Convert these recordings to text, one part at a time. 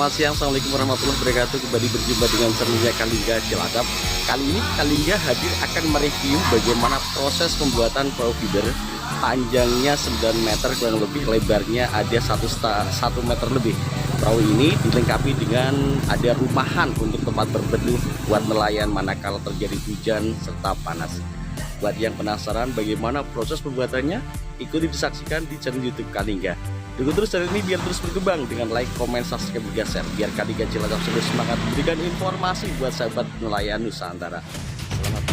Selamat siang, Assalamualaikum warahmatullahi wabarakatuh. Kembali berjumpa dengan channelnya Kalingga Cilacap. Kali ini Kalingga hadir akan mereview bagaimana proses pembuatan perahu feeder. Panjangnya 9 meter kurang lebih, lebarnya ada 1 meter lebih. Perahu ini dilengkapi dengan ada rumahan untuk tempat berteduh buat nelayan manakala terjadi hujan serta panas. Buat yang penasaran bagaimana proses pembuatannya, ikuti disaksikan di channel YouTube Kalingga. Dukung terus channel ini biar terus berkembang dengan like, komen, subscribe, juga share, biar Kalingga Cilacap selalu semangat memberikan informasi buat sahabat nelayan Nusantara. Selamat.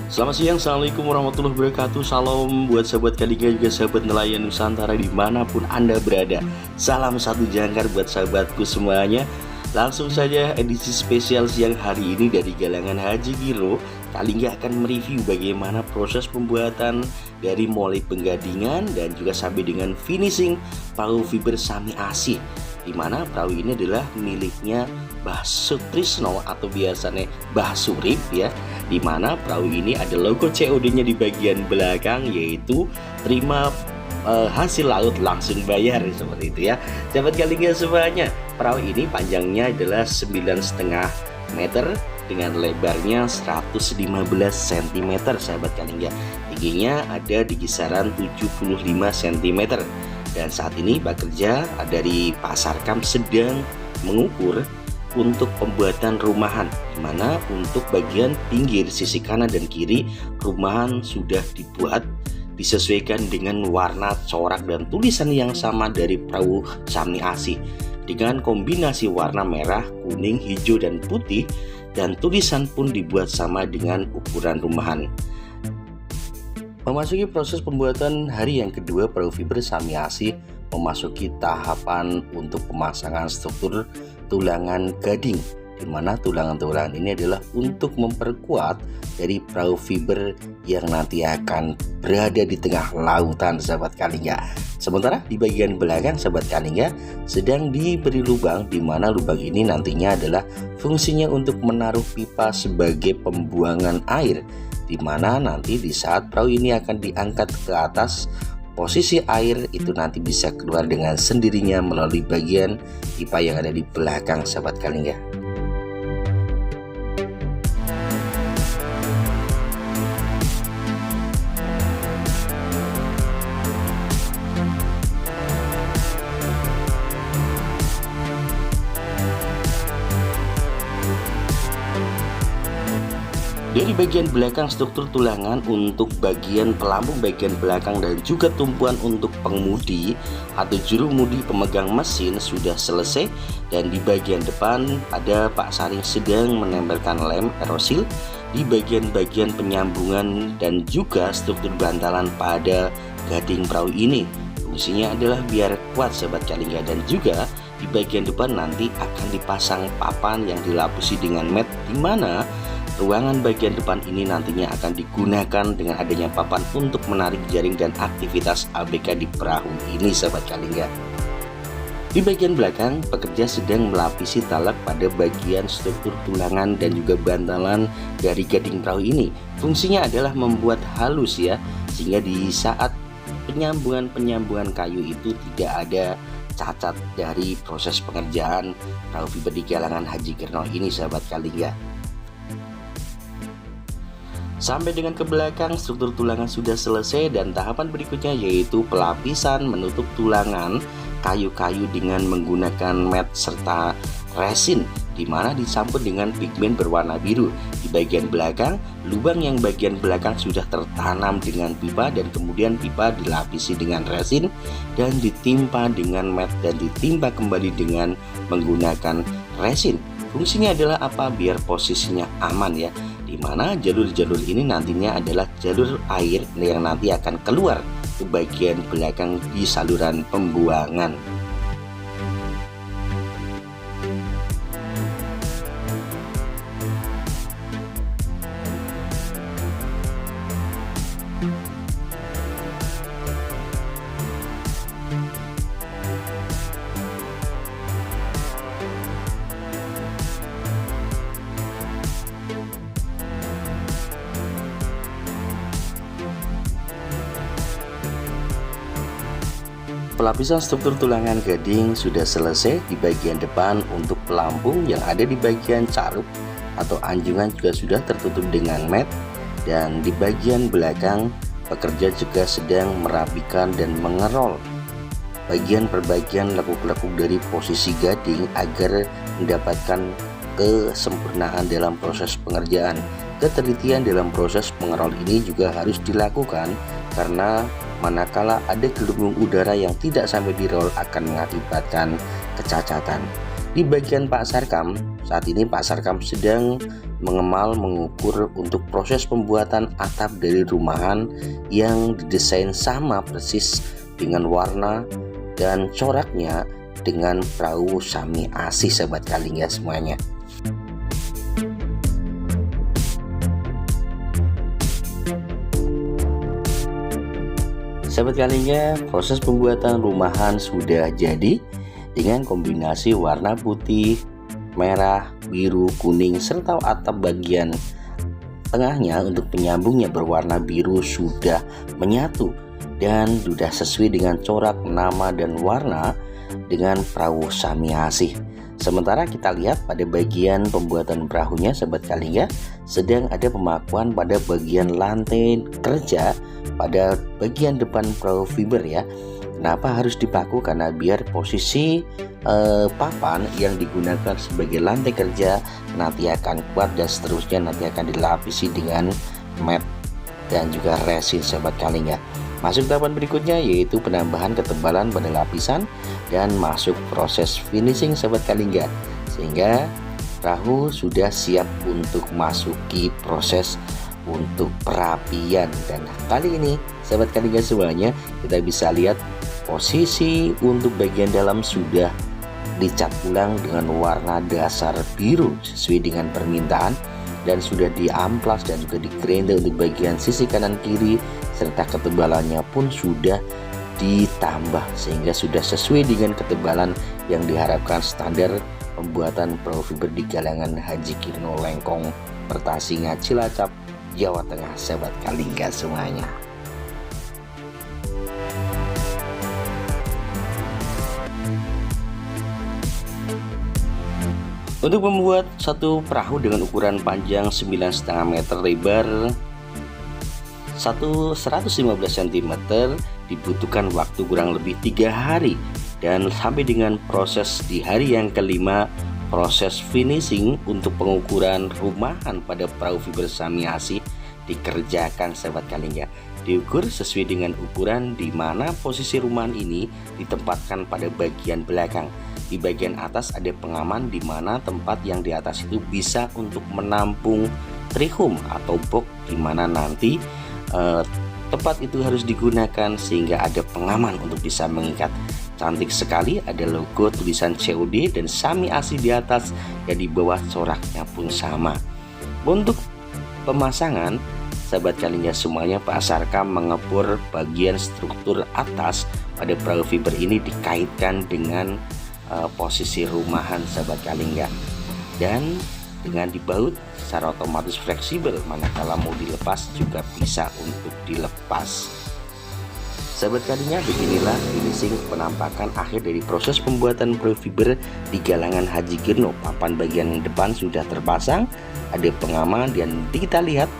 Selamat siang, Assalamualaikum warahmatullahi wabarakatuh. Salam buat sahabat Kalingga, juga sahabat nelayan Nusantara dimanapun Anda berada. Salam satu jangkar buat sahabatku semuanya. Langsung saja edisi spesial siang hari ini dari Galangan Haji Giro. Kalingga akan mereview bagaimana proses pembuatan dari mulai penggadingan dan juga sampai dengan finishing perahu fiber Sami Asih, dimana perahu ini adalah miliknya Mbah Sutrisno atau biasanya Mbah Surip ya, dimana perahu ini ada logo COD-nya di bagian belakang, yaitu terima hasil laut langsung bayar seperti itu ya. Sahabat Kalingga semuanya, perahu ini panjangnya adalah 9,5 meter dengan lebarnya 115 cm sahabat Kalingga. Tingginya ada di kisaran 75 cm. Dan saat ini bekerja dari Pasar Kam sedang mengukur untuk pembuatan rumahan, dimana untuk bagian pinggir sisi kanan dan kiri rumahan sudah dibuat disesuaikan dengan warna corak dan tulisan yang sama dari perahu Sami Asih dengan kombinasi warna merah, kuning, hijau, dan putih, dan tulisan pun dibuat sama dengan ukuran rumahan. Memasuki proses pembuatan hari yang kedua, perahu fiber Sami Asih memasuki tahapan untuk pemasangan struktur tulangan gading, di mana tulangan-tulangan ini adalah untuk memperkuat dari perahu fiber yang nanti akan berada di tengah lautan sahabat Kalingga. Sementara di bagian belakang sahabat Kalingga sedang diberi lubang, di mana lubang ini nantinya adalah fungsinya untuk menaruh pipa sebagai pembuangan air, di mana nanti di saat perahu ini akan diangkat ke atas, posisi air itu nanti bisa keluar dengan sendirinya melalui bagian pipa yang ada di belakang sahabat Kalingga. Dari bagian belakang struktur tulangan untuk bagian pelampung bagian belakang dan juga tumpuan untuk pengemudi atau juru mudi pemegang mesin sudah selesai, dan di bagian depan ada Pak Saring sedang menempelkan lem aerosil di bagian-bagian penyambungan dan juga struktur bantalan pada gading perahu ini. Fungsinya adalah biar kuat sahabat Kalingga, dan juga di bagian depan nanti akan dipasang papan yang dilapisi dengan mat, di mana ruangan bagian depan ini nantinya akan digunakan dengan adanya papan untuk menarik jaring dan aktivitas ABK di perahu ini sahabat Kalingga. Di bagian belakang, pekerja sedang melapisi talak pada bagian struktur tulangan dan juga bantalan dari gading perahu ini. Fungsinya adalah membuat halus ya, sehingga di saat penyambungan kayu itu tidak ada cacat dari proses pengerjaan perahu fiber di Galangan Haji Giro ini sahabat Kalingga. Sampai dengan ke belakang, struktur tulangan sudah selesai, dan tahapan berikutnya yaitu pelapisan menutup tulangan kayu-kayu dengan menggunakan mat serta resin, di mana dicampur dengan pigmen berwarna biru. Di bagian belakang, lubang yang bagian belakang sudah tertanam dengan pipa, dan kemudian pipa dilapisi dengan resin dan ditimpa dengan mat dan ditimpa kembali dengan menggunakan resin. Fungsinya adalah apa? Biar posisinya aman ya, di mana jalur-jalur ini nantinya adalah jalur air yang nanti akan keluar ke bagian belakang di saluran pembuangan. Pelapisan struktur tulangan gading sudah selesai di bagian depan. Untuk pelampung yang ada di bagian caruk atau anjungan juga sudah tertutup dengan mat. Dan di bagian belakang, pekerja juga sedang merapikan dan mengerol bagian per bagian lekuk-lekuk dari posisi gading agar mendapatkan kesempurnaan dalam proses pengerjaan. Ketelitian dalam proses pengerol ini juga harus dilakukan karena manakala ada gelembung udara yang tidak sampai di roll akan mengakibatkan kecacatan. Di bagian Pak Sarkam, saat ini Pak Sarkam sedang mengukur untuk proses pembuatan atap dari rumahan yang didesain sama persis dengan warna dan coraknya dengan perahu Sami Asih, sahabat Kalingga semuanya. Sahabat Kalingga, proses pembuatan rumahan sudah jadi dengan kombinasi warna putih, merah, biru, kuning, serta atap bagian tengahnya untuk penyambungnya berwarna biru sudah menyatu dan sudah sesuai dengan corak, nama, dan warna dengan perahu Sami Asih. Sementara kita lihat pada bagian pembuatan perahunya, sahabat Kalingga, sedang ada pemakuan pada bagian lantai kerja pada bagian depan perahu fiber ya. Kenapa harus dipaku? Karena biar posisi papan yang digunakan sebagai lantai kerja nanti akan kuat dan seterusnya nanti akan dilapisi dengan mat dan juga resin, sahabat Kalingga. Masuk tahapan berikutnya yaitu penambahan ketebalan pada lapisan dan masuk proses finishing, sahabat Kalingga, sehingga perahu sudah siap untuk masuki proses untuk perapian. Dan kali ini, sahabat Kalingga semuanya, kita bisa lihat posisi untuk bagian dalam sudah dicat ulang dengan warna dasar biru sesuai dengan permintaan dan sudah diamplas dan juga digrenda untuk bagian sisi kanan kiri, serta ketebalannya pun sudah ditambah sehingga sudah sesuai dengan ketebalan yang diharapkan standar pembuatan perahu fiber di galangan Haji Kirno Lengkong, Pertasinga, Cilacap, Jawa Tengah, sahabat Kalingga semuanya. Untuk membuat satu perahu dengan ukuran panjang 9,5 meter, lebar 115 cm dibutuhkan waktu kurang lebih 3 hari. Dan sampai dengan proses di hari yang kelima, proses finishing untuk pengukuran rumahan pada perahu fiber Sami Asih dikerjakan, sahabat Kalingga. Diukur sesuai dengan ukuran di mana posisi rumahan ini ditempatkan pada bagian belakang. Di bagian atas ada pengaman di mana tempat yang di atas itu bisa untuk menampung trihum atau box, di mana nanti tempat itu harus digunakan sehingga ada pengaman untuk bisa mengikat. Cantik sekali, ada logo tulisan COD dan Sami Asih di atas dan di bawah coraknya pun sama. Untuk pemasangan, sahabat Kalingga semuanya, Pak Sarkam mengepur bagian struktur atas pada perahu fiber ini dikaitkan dengan posisi rumahan, sahabat Kalingga, dan dengan dibaut secara otomatis fleksibel, manakala mau dilepas juga bisa untuk dilepas. Sahabat Kalingga, beginilah finishing penampakan akhir dari proses pembuatan perahu fiber di galangan Haji Kirno. Papan bagian depan sudah terpasang, ada pengaman, dan kita lihat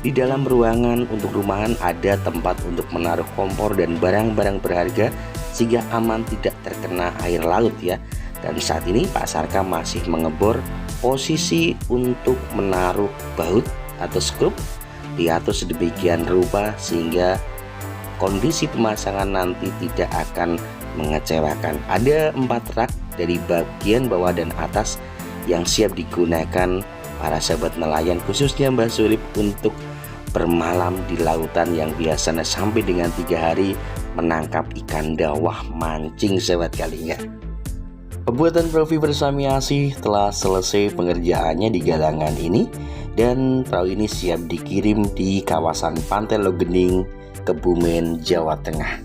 di dalam ruangan untuk rumahan ada tempat untuk menaruh kompor dan barang-barang berharga sehingga aman tidak terkena air laut ya. Dan saat ini Pak Sarkam masih mengebor posisi untuk menaruh baut atau skrup, diatur sedemikian rupa sehingga kondisi pemasangan nanti tidak akan mengecewakan. Ada 4 rak dari bagian bawah dan atas yang siap digunakan para sahabat nelayan, khususnya Mbak Surip, untuk bermalam di lautan yang biasanya sampai dengan 3 hari menangkap ikan dawah mancing, sahabat Kalingga. Pembuatan perahu fiber Sami Asih telah selesai pengerjaannya di galangan ini dan perahu ini siap dikirim di kawasan Pantai Logening, Kebumen, Jawa Tengah.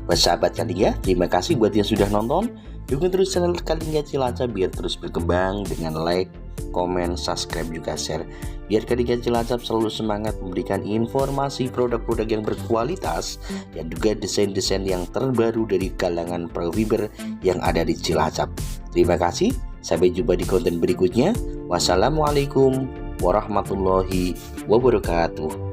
Buat sahabat Kalingga, terima kasih buat yang sudah nonton. Dukung terus channel Kalingga Cilacap biar terus berkembang dengan like, komen, subscribe, juga share. Biar Kadinga Cilacap selalu semangat memberikan informasi produk-produk yang berkualitas dan juga desain-desain yang terbaru dari kalangan pro fiber yang ada di Cilacap. Terima kasih, sampai jumpa di konten berikutnya. Wassalamualaikum warahmatullahi wabarakatuh.